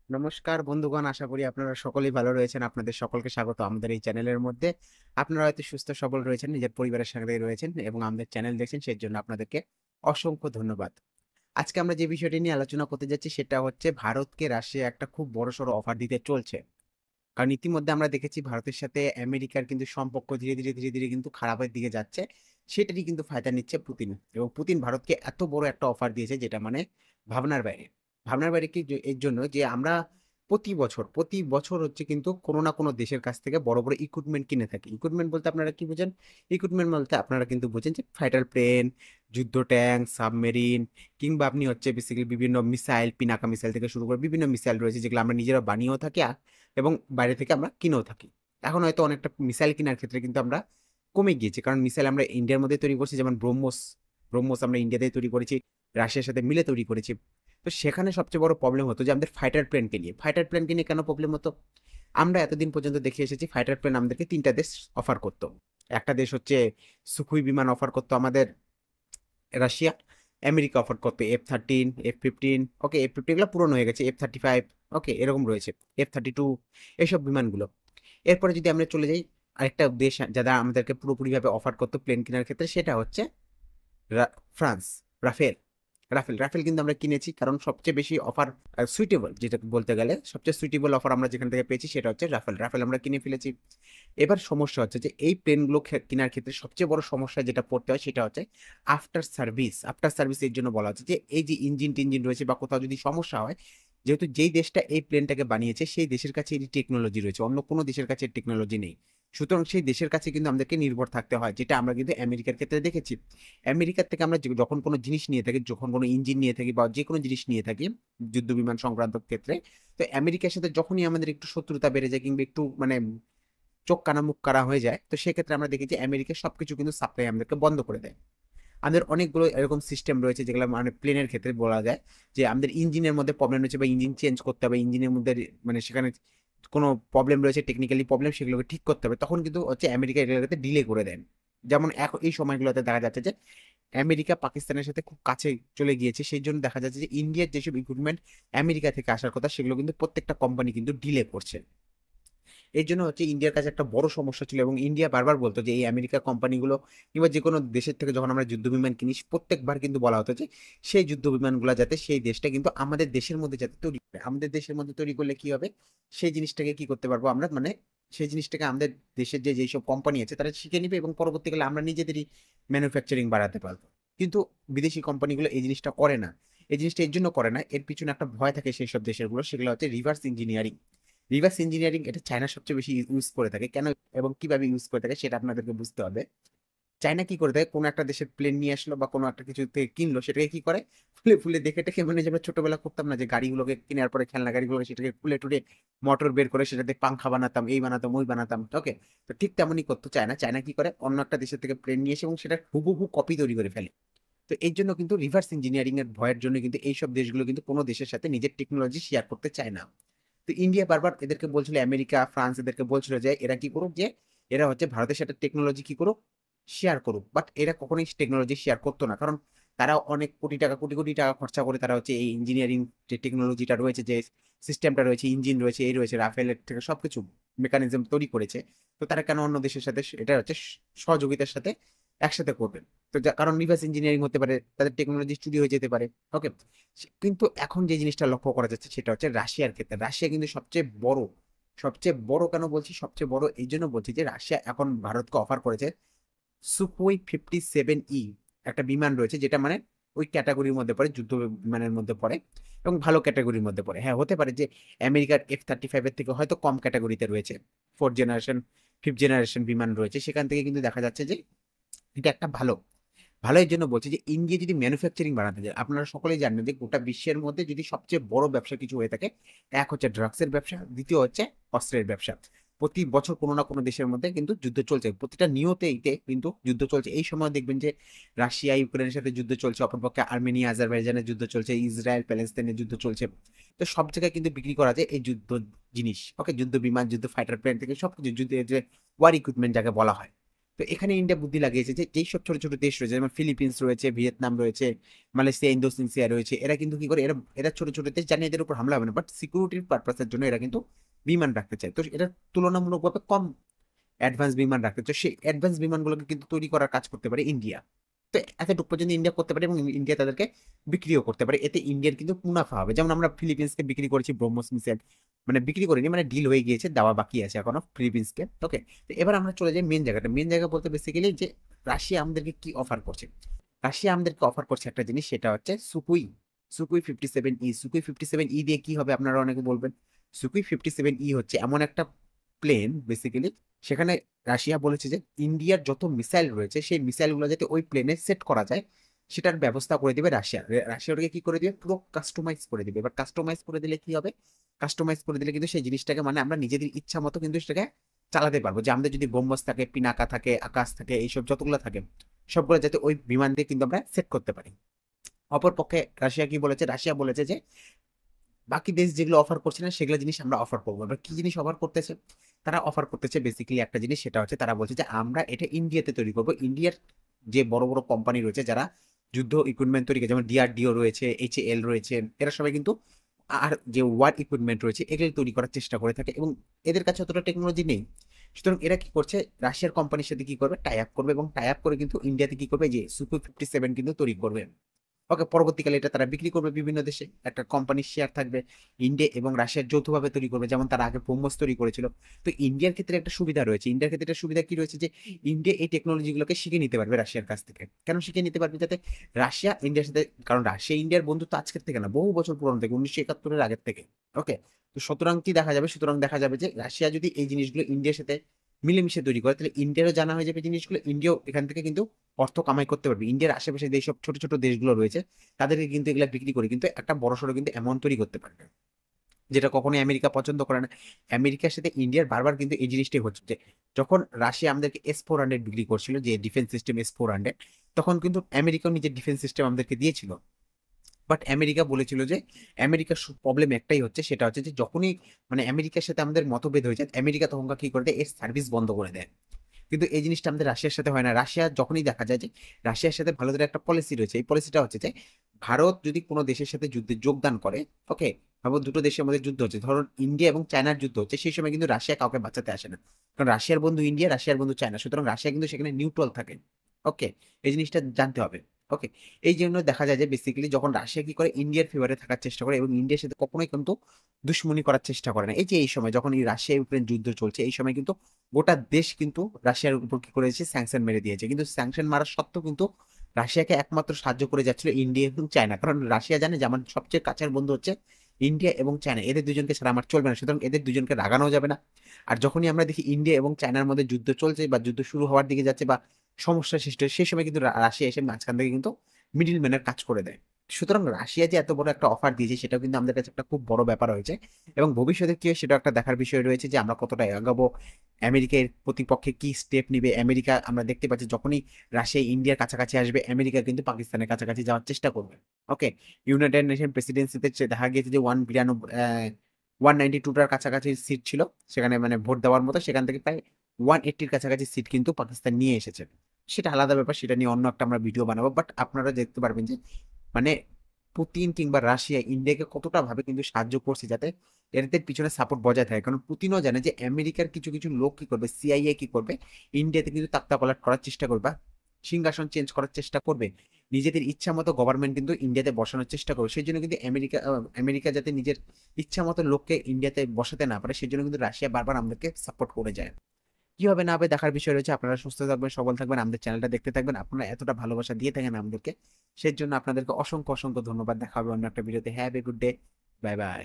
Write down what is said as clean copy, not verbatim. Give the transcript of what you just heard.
নমস্কার বন্ধুগণ, আশা করি আপনারা সকলেই ভালো রয়েছেন। আপনাদের সকলকে স্বাগত আমাদের এই চ্যানেলের মধ্যে। আপনারা হয়তো সুস্থ সবল রয়েছেন, নিজের পরিবারের সঙ্গে রয়েছেন এবং আমাদের চ্যানেল দেখছেন, সেই জন্য আপনাদেরকে অসংখ্য ধন্যবাদ। আজকে আমরা যে বিষয়টি নিয়ে আলোচনা করতে যাচ্ছি সেটা হচ্ছে ভারতকে রাশিয়া একটা খুব বড়সড় অফার দিতে চলছে। কারণ ইতিমধ্যে আমরা দেখেছি ভারতের সাথে আমেরিকার কিন্তু সম্পর্ক ধীরে ধীরে কিন্তু খারাপের দিকে যাচ্ছে। সেটারই কিন্তু ফায়দা নিচ্ছে পুতিন, এবং পুতিন ভারতকে এত বড় একটা অফার দিয়েছে যেটা মানে ভাবনার বাইরে। ভাবনার বাইরে কি এর জন্য যে আমরা প্রতি বছর হচ্ছে কিন্তু কোনো না কোনো দেশের কাছ থেকে বড় বড় ইকুইপমেন্ট কিনে থাকি। ইকুইপমেন্ট বলতে আপনারা কি বোঝেন? ইকুইপমেন্ট বলতে আপনারা কিন্তু বোঝেন যে ফাইটার প্লেন, যুদ্ধ ট্যাঙ্ক, সাবমেরিন, কিংবা আপনি হচ্ছে বেসিক্যালি বিভিন্ন মিসাইল, পিনাকা মিসাইল থেকে শুরু করে বিভিন্ন মিসাইল রয়েছে যেগুলো আমরা নিজেরা বানিয়েও থাকি এবং বাইরে থেকে আমরা কিনেও থাকি। এখন হয়তো অনেকটা মিসাইল কেনার ক্ষেত্রে কিন্তু আমরা কমে গিয়েছি, কারণ মিসাইল আমরা ইন্ডিয়ার মধ্যে তৈরি করছি, যেমন ব্রহ্মোস। ব্রহ্মোস আমরা ইন্ডিয়াতেই তৈরি করেছি, রাশিয়ার সাথে মিলে তৈরি করেছি। তো সেখানে সবচেয়ে বড় প্রবলেম হতো যে আমাদের ফাইটার প্লেনকে নিয়ে কেন প্রবলেম হতো? আমরা এতদিন পর্যন্ত দেখে এসেছি ফাইটার প্লেন আমাদেরকে তিনটা দেশ অফার করতো। একটা দেশ হচ্ছে সুখুই বিমান অফার করতো আমাদের, রাশিয়া। আমেরিকা অফার করতো F-13, F-15। ওকে, F-15 গুলো পুরনো হয়ে গেছে, F-35, ওকে এরকম রয়েছে, F-32, এইসব বিমানগুলো। এরপরে যদি আমরা চলে যাই আরেকটা দেশ যারা আমাদেরকে পুরোপুরিভাবে অফার করতো প্লেন কেনার ক্ষেত্রে, সেটা হচ্ছে ফ্রান্স। রাফেল। রাফেল কিন্তু আমরা কিনেছি, কারণ সবচেয়ে বেশি অফার সুইটেবল, যেটা বলতে গেলে সবচেয়ে সুইটেবল অফার আমরা যেখান থেকে পেয়েছি সেটা হচ্ছে রাফেল। রাফেল আমরা কিনে ফেলেছি। এবার সমস্যা হচ্ছে যে এই প্লেনগুলো কেনার ক্ষেত্রে সবচেয়ে বড় সমস্যা যেটা পড়তে হয় সেটা হচ্ছে আফটার সার্ভিস এর জন্য বলা হচ্ছে যে এই যে ইঞ্জিন টিঞ্জিন রয়েছে বা কোথাও যদি সমস্যা হয়, যেহেতু যেই দেশটা এই প্লেনটাকে বানিয়েছে সেই দেশের কাছে এই টেকনোলজি রয়েছে, অন্য কোনো দেশের কাছে টেকনোলজি নেই। সুতরাং সেই দেশের কাছে কিন্তু আমাদেরকে নির্ভর থাকতে হয়, যেটা আমরা কিন্তু আমেরিকার ক্ষেত্রে দেখেছি। আমেরিকার থেকে আমরা যখন কোনো জিনিস নিয়ে থাকি, যখন কোনো ইঞ্জিন নিয়ে থাকি বা যে কোনো জিনিস নিয়ে থাকি যুদ্ধ বিমান সংক্রান্ত ক্ষেত্রে, তো আমেরিকার সাথে যখনই আমাদের একটু শত্রুতা বেড়ে যায় কিংবা একটু মানে চোখ কানা মুখ কারা হয়ে যায়, তো সেক্ষেত্রে আমরা দেখি যে আমেরিকা সবকিছু কিন্তু সাপ্লাই আমাদেরকে বন্ধ করে দেয়। আমাদের অনেকগুলো এরকম সিস্টেম রয়েছে যেগুলো মানে প্লেনের ক্ষেত্রে বলা যায় যে আমাদের ইঞ্জিনের মধ্যে প্রবলেম রয়েছে বা ইঞ্জিন চেঞ্জ করতে হবে, ইঞ্জিনের মধ্যে মানে সেখানে কোনো প্রবলেম রয়েছে, টেকনিক্যালি প্রবলেম, সেগুলোকে ঠিক করতে হবে, তখন কিন্তু হচ্ছে আমেরিকা এটাকে ডিলে করে দেন। যেমন এখন এই সময়গুলোতে দেখা যাচ্ছে যে আমেরিকা পাকিস্তানের সাথে খুব কাছে চলে গিয়েছে, সেই জন্য দেখা যাচ্ছে যে ইন্ডিয়ার যেসব ইকুইপমেন্ট আমেরিকা থেকে আসার কথা সেগুলো কিন্তু প্রত্যেকটা কোম্পানি কিন্তু ডিলে করছে। এর জন্য হচ্ছে ইন্ডিয়ার কাছে একটা বড় সমস্যা ছিল, এবং ইন্ডিয়া বারবার বলতো যে এই আমেরিকার কোম্পানিগুলো কিংবা যে কোনো দেশের থেকে যখন আমরা যুদ্ধ বিমান কিনি প্রত্যেকবার কিন্তু বলা হতো যে সেই যুদ্ধ বিমানগুলো যাতে সেই দেশটা কিন্তু আমাদের দেশের মধ্যে যাতে তৈরি করে, আমাদের দেশের মধ্যে তৈরি করলে কি হবে, সেই জিনিসটাকে কি করতে পারবো আমরা, মানে সেই জিনিসটাকে আমাদের দেশের যে যেসব কোম্পানি আছে তারা শিখে নিবে এবং পরবর্তীকালে আমরা নিজেদেরই ম্যানুফ্যাকচারিং বাড়াতে পারবো। কিন্তু বিদেশি কোম্পানিগুলো এই জিনিসটা করে না। এই জিনিসটা এর জন্য করে না, এর পিছনে একটা ভয় থাকে সেই সব দেশেরগুলো, সেগুলো হচ্ছে রিভার্স ইঞ্জিনিয়ারিং। এটা চায়না সবচেয়ে বেশি ইউজ করে থাকে কেন এবং কিভাবে ইউজ করে থাকে সেটা আপনাদেরকে বুঝতে হবে। চায়না কি করে থাকে, কোনো একটা দেশের প্লেন নিয়ে আসলো বা কোনো একটা কিছু থেকে কিনলো, সেটাকে কি করে ফুলে ফুলে দেখে টেখে, মানে যে আমরা ছোটবেলা করতাম না যে গাড়িগুলোকে কেনার পরে খেলনা গাড়িগুলোকে সেটাকে ফুলে টুলে মোটর বের করে সেটাতে পাংখা বানাতাম, এই বানাতাম ওই বানাতাম, ওকে। তো ঠিক তেমনই করতো চায়না। চায়না কি করে, অন্য একটা দেশের থেকে প্লেন নিয়ে এসে এবং সেটা হুবহু কপি তৈরি করে ফেলে। তো এই জন্য কিন্তু রিভার্স ইঞ্জিনিয়ারিং এর ভয়ের জন্য কিন্তু এইসব দেশগুলো কিন্তু কোনো দেশের সাথে নিজের টেকনোলজি শেয়ার করতে চায় না। তো ইন্ডিয়া বারবার এদেরকে বলছিল, আমেরিকা ফ্রান্স এদেরকে বলছিল যে এরা কি করুক, যে এরা হচ্ছে ভারতের সাথে টেকনোলজি কি করুক, শেয়ার করুক। বাট এরা কখনোই টেকনোলজি শেয়ার করতো না, কারণ তারা অনেক কোটি টাকা কোটি কোটি টাকা খরচা করে তারা হচ্ছে এই ইঞ্জিনিয়ারিং যে টেকনোলজিটা রয়েছে, যে সিস্টেমটা রয়েছে, ইঞ্জিন রয়েছে, এই রয়েছে, রাফেলের থেকে সবকিছু মেকানিজম তৈরি করেছে। তো তারা কেন অন্য দেশের সাথে এটা হচ্ছে সহযোগিতার সাথে একসাথে করবে? তো কারণ রিভার্স ইঞ্জিনিয়ারিং হতে পারে, তাদের টেকনোলজি চুরি হয়ে যেতে পারে, ওকে। কিন্তু এখন যে জিনিসটা লক্ষ্য করা যাচ্ছে সেটা হচ্ছে রাশিয়ার ক্ষেত্রে। রাশিয়া কিন্তু সবচেয়ে বড় কেন বলছি, সবচেয়ে বড় এই জন্য বলছি যে রাশিয়া এখন ভারতকে অফার করেছে সুখোই 57E, একটা বিমান রয়েছে যেটা মানে ওই ক্যাটাগরির মধ্যে পড়ে, যুদ্ধ বিমানের মধ্যে পড়ে এবং ভালো ক্যাটাগরির মধ্যে পড়ে। হ্যাঁ, হতে পারে যে আমেরিকার F-35 এর থেকে হয়তো কম ক্যাটাগরিতে রয়েছে, 4th জেনারেশন 5th জেনারেশন বিমান রয়েছে, সেখান থেকে কিন্তু দেখা যাচ্ছে যে এটা একটা ভালো। ভালো এর জন্য বলছি যে ইন্ডিয়া যদি ম্যানুফ্যাকচারিং বাড়াতে যায়, আপনারা সকলেই জানেন যে গোটা বিশ্বের মধ্যে যদি সবচেয়ে বড় ব্যবসা কিছু হয়ে থাকে, এক হচ্ছে ড্রাগসের ব্যবসা, দ্বিতীয় হচ্ছে অস্ত্রের ব্যবসা। প্রতি বছর কোনো না কোনো দেশের মধ্যে কিন্তু যুদ্ধ চলছে, প্রতিটা নিয়তেইতে কিন্তু যুদ্ধ চলছে। এই সময় দেখবেন যে রাশিয়া ইউক্রেনের সাথে যুদ্ধ চলছে, অপরপক্ষে আর্মেনিয়া আজারবাইজানের যুদ্ধ চলছে, ইসরায়েল প্যালেস্তাইনের যুদ্ধ চলছে। তো সব জায়গায় কিন্তু বিক্রি করা যায় এই যুদ্ধ জিনিস, ওকে, যুদ্ধ বিমান, যুদ্ধ ফাইটার প্লেন থেকে সবকিছু, যুদ্ধের যে ওয়ার ইকুইপমেন্ট যাকে বলা হয়। তো এখানে ইন্ডিয়া বুদ্ধি লাগিয়েছে যে যেই সব ছোট ছোট দেশ রয়েছে, যেমন ফিলিপিন্স রয়েছে, ভিয়েতনাম রয়েছে, মালয়েশিয়া, ইন্দোনেশিয়া রয়েছে, এরা কিন্তু কি করে, এরা এরা ছোট ছোট দেশ, জানে এদের উপর হামলা হবে না, বাট সিকিউরিটির পারপাসের জন্য এরা কিন্তু বিমান রাখতে চায়। তো এটা তুলনামূলকভাবে কম অ্যাডভান্স বিমান রাখতে, তো সেই অ্যাডভান্স বিমানগুলোকে কিন্তু তৈরি করার কাজ করতে পারে ইন্ডিয়া। তো এতটুকু পর্যন্ত ইন্ডিয়া করতে পারে এবং ইন্ডিয়া তাদেরকে বিক্রিও করতে পারে, এতে ইন্ডিয়ার কিন্তু মুনাফা হবে। যেমন আমরা ফিলিপিন্সকে বিক্রি করেছি ব্রহ্মস মিসাইল, মানে বিক্রি করিনি, মানে ডিল হয়ে গিয়েছে, দেওয়া বাকি আছে এখনো ফিলিপিন্সকে। ওকে, তো এবার আমরা চলে যাই মেন জায়গাটা। মেন জায়গা বলতে বেসিক্যালি যে রাশিয়া আমাদেরকে কি অফার করছে। রাশিয়া আমাদেরকে অফার করছে একটা জিনিস, সেটা হচ্ছে সুকুই, সুকুই 57 ই। সুকুই 57 ই দিয়ে কি হবে আপনারা অনেকে বলবেন। সুকুই 57 ই হচ্ছে এমন একটা প্লেন বেসিক্যালি, সেখানে রাশিয়া বলেছে যে ইন্ডিয়ার যত মিসাইল রয়েছে সেই মিসাইলগুলো যাতে ওই প্লেনে সেট করা যায় সেটার ব্যবস্থা করে দিবে রাশিয়া। রাশিয়া ওটাকে কি করে দিবে, পুরো কাস্টমাইজ করে দিবে। এবার কাস্টমাইজ করে দিলে কি হবে, কাস্টমাইজ করে দিলে কিন্তু সেই জিনিসটাকে মানে আমরা নিজেদের ইচ্ছা মতো কিন্তু সেটাকে চালাতে পারবো। যে আমাদের যদি ব্রহ্মস থাকে, পিনাকা থাকে, আকাশ থাকে, এইসব যতগুলো থাকে সবগুলো যাতে ওই বিমান দিয়ে কিন্তু আমরা সেট করতে পারি। অপরপক্ষে রাশিয়া কি বলেছে, রাশিয়া বলেছে যে বাকি দেশ যেগুলো অফার করছে না সেগুলো জিনিস আমরা অফার করবো। এবার কি জিনিস অফার করতেছে, তারা অফার করতেছে বেসিক্যালি একটা জিনিস, সেটা হচ্ছে তারা বলছে যে আমরা এটা ইন্ডিয়াতে তৈরি করবো। ইন্ডিয়ার যে বড় বড় কোম্পানি রয়েছে যারা যুদ্ধ ইকুইপমেন্ট তৈরি করে, যেমন ডিআরডিও রয়েছে, এইচএএল রয়েছে, এরা সবাই কিন্তু আর যে ওয়ার ইকুইপমেন্ট রয়েছে এগুলো তৈরি করার চেষ্টা করে থাকে এবং এদের কাছে অতটা টেকনোলজি নেই। সুতরাং এরা কি করছে, রাশিয়ার কোম্পানির সাথে কি করবে, টাই আপ করবে এবং টাই আপ করে কিন্তু ইন্ডিয়াতে কি করবে, যে সুকুই 57 কিন্তু তৈরি করবে। ওকে, পরবর্তীকালে এটা তারা বিক্রি করবে বিভিন্ন দেশে, একটা কোম্পানির শেয়ার থাকবে, ইন্ডিয়া এবং রাশিয়ার যৌথভাবে তৈরি করবে, যেমন তারা আগে ব্রহ্মস তৈরি করেছিল। তো ইন্ডিয়ার ক্ষেত্রে একটা সুবিধা রয়েছে, ইন্ডিয়ার ক্ষেত্রে একটা সুবিধা কি রয়েছে, যে ইন্ডিয়া এই টেকনোলজিগুলোকে শিখে নিতে পারবে রাশিয়ার কাছ থেকে। কেন শিখে নিতে পারবে, যাতে রাশিয়া ইন্ডিয়ার সাথে, কারণ রাশিয়া ইন্ডিয়ার বন্ধুত্ব আজকের থেকে না, বহু বছর পুরানো থেকে, 1971-এর আগের থেকে। ওকে, তো সুতরাং কি দেখা যাবে, সুতরাং দেখা যাবে যে রাশিয়া যদি এই জিনিসগুলো ইন্ডিয়ার সাথে মিলেমিশে তৈরি করে তাহলে ইন্ডিয়ারও জানা হয়ে যাবে জিনিসগুলো, ইন্ডিয়াও এখান থেকে কিন্তু অর্থ কামাই করতে পারবে। ইন্ডিয়ার আশেপাশে যেসব ছোট ছোট দেশগুলো রয়েছে তাদেরকে কিন্তু এগুলা বিক্রি করে কিন্তু একটা বড়সড় কিন্তু অ্যামাউন্ট তৈরি করতে পারবে, যেটা কখনোই আমেরিকা পছন্দ করে না। আমেরিকার সাথে ইন্ডিয়ার বারবার কিন্তু এই জিনিসটাই হচ্ছে, যে যখন রাশিয়া আমাদেরকে S-400 বিক্রি করছিল, যে ডিফেন্স সিস্টেম S-400, তখন কিন্তু আমেরিকাও নিজের ডিফেন্স সিস্টেম আমাদেরকে দিয়েছিল। বাট আমেরিকা বলেছিল যে আমেরিকার প্রবলেম একটাই হচ্ছে, সেটা হচ্ছে যে যখনই মানে আমেরিকার সাথে আমাদের মতভেদ হয়ে যায়, আমেরিকা তখন কি করে দেয়, এর সার্ভিস বন্ধ করে দেয়। কিন্তু এই জিনিসটা আমাদের রাশিয়ার সাথে হয় না। রাশিয়া যখনই দেখা যায় যে রাশিয়ার সাথে ভারতের একটা পলিসি রয়েছে, এই পলিসিটা হচ্ছে যে ভারত যদি কোনো দেশের সাথে যুদ্ধে যোগদান করে, ওকে, ভাবো দুটো দেশের মধ্যে যুদ্ধ হচ্ছে, ধরুন ইন্ডিয়া এবং চায়নার যুদ্ধ হচ্ছে, সেই সময় কিন্তু রাশিয়া কাউকে বাঁচাতে আসে না, কারণ রাশিয়ার বন্ধু ইন্ডিয়া, রাশিয়ার বন্ধু চায়না, সুতরাং রাশিয়া কিন্তু সেখানে নিউট্রাল থাকে। ওকে, এই জিনিসটা জানতে হবে। ওকে, এই জন্য দেখা যায় যে বেসিক্যালি যখন রাশিয়া কি করে, ইন্ডিয়ার ফেভারে থাকার চেষ্টা করে এবং ইন্ডিয়ার সাথে কখনোই কিন্তু দুশ্মনী করার চেষ্টা করে না। এই যে এই সময় যখন এই রাশিয়া ইউক্রেন যুদ্ধ চলছে, এই সময় কিন্তু গোটা দেশ কিন্তু রাশিয়ার উপর কি করেছে, স্যাংশন মেরে দিয়েছে। কিন্তু স্যাংশন মারার সত্ত্বেও কিন্তু রাশিয়াকে একমাত্র সাহায্য করে যাচ্ছিল ইন্ডিয়া এবং চায়না, কারণ রাশিয়া জানে যে আমার সবচেয়ে কাছের বন্ধু হচ্ছে ইন্ডিয়া এবং চায়না, এদের দুজনকে ছাড়া আমার চলবে না, সুতরাং এদের দুজনকে রাগানো যাবে না। আর যখনই আমরা দেখি ইন্ডিয়া এবং চায়নার মধ্যে যুদ্ধ চলছে বা যুদ্ধ শুরু হওয়ার দিকে যাচ্ছে বা সমস্যা সৃষ্টি হয়, সেই সময় কিন্তু রাশিয়া এসে মাঝখান থেকে কিন্তু মিডিল ম্যানের কাজ করে দেয়। সুতরাং রাশিয়া যে এত বড় একটা অফার দিয়েছে সেটাও কিন্তু আমাদের কাছে একটা খুব বড় ব্যাপার হয়েছে এবং ভবিষ্যতে কি হয় সেটা একটা দেখার বিষয় রয়েছে, যে আমরা কতটা এগাবো, আমেরিকার প্রতিপক্ষে কি স্টেপ নিবে। আমেরিকা আমরা দেখতে পাচ্ছি যখনই রাশিয়া ইন্ডিয়ার কাছাকাছি আসবে, আমেরিকা কিন্তু পাকিস্তানের কাছাকাছি যাওয়ার চেষ্টা করবে। ওকে, ইউনাইটেড নেশন প্রেসিডেন্সিতে দেখা গিয়েছে যে 192টার কাছাকাছি সিট ছিল সেখানে, মানে ভোট দেওয়ার মতো, সেখান থেকে প্রায় 180-র কাছাকাছি সিট কিন্তু পাকিস্তান নিয়ে এসেছে। সেটা আলাদা ব্যাপার, সেটা নিয়ে অন্য একটা আমরা ভিডিও বানাবো। বাট আপনারা দেখতে পারবেন যে মানে পুতিন কিংবা রাশিয়া ইন্ডিয়াকে কতটা ভাবে কিন্তু সাহায্য করছে যাতে এদের পিছনে সাপোর্ট বজায় থাকে, কারণ পুতিনও জানে যে আমেরিকার কিছু কিছু লোক কি করবে, সিআইএ কি করবে, ইন্ডিয়াতে কিন্তু তাক্তা পালট করার চেষ্টা করবে, সিংহাসন চেঞ্জ করার চেষ্টা করবে, নিজেদের ইচ্ছা মতো গভর্নমেন্ট কিন্তু ইন্ডিয়াতে বসানোর চেষ্টা করবে। সেই জন্য কিন্তু আমেরিকা যাতে নিজের ইচ্ছা মতো লোককে ইন্ডিয়াতে বসাতে না পারে, সেই জন্য কিন্তু রাশিয়া বারবার আমাদেরকে সাপোর্ট করে যায়। কি হবে না হবে দেখার বিষয় রয়েছে। আপনারা সুস্থ থাকবেন, সবল থাকবেন, আমাদের চ্যানেলটা দেখতে থাকবেন। আপনারা এতটা ভালোবাসা দিয়ে থাকেন আমাদেরকে, সেই জন্য আপনাদেরকে অসংখ্য অসংখ্য ধন্যবাদ। দেখা হবে অন্য একটা ভিডিওতে। Have a good day, bye bye.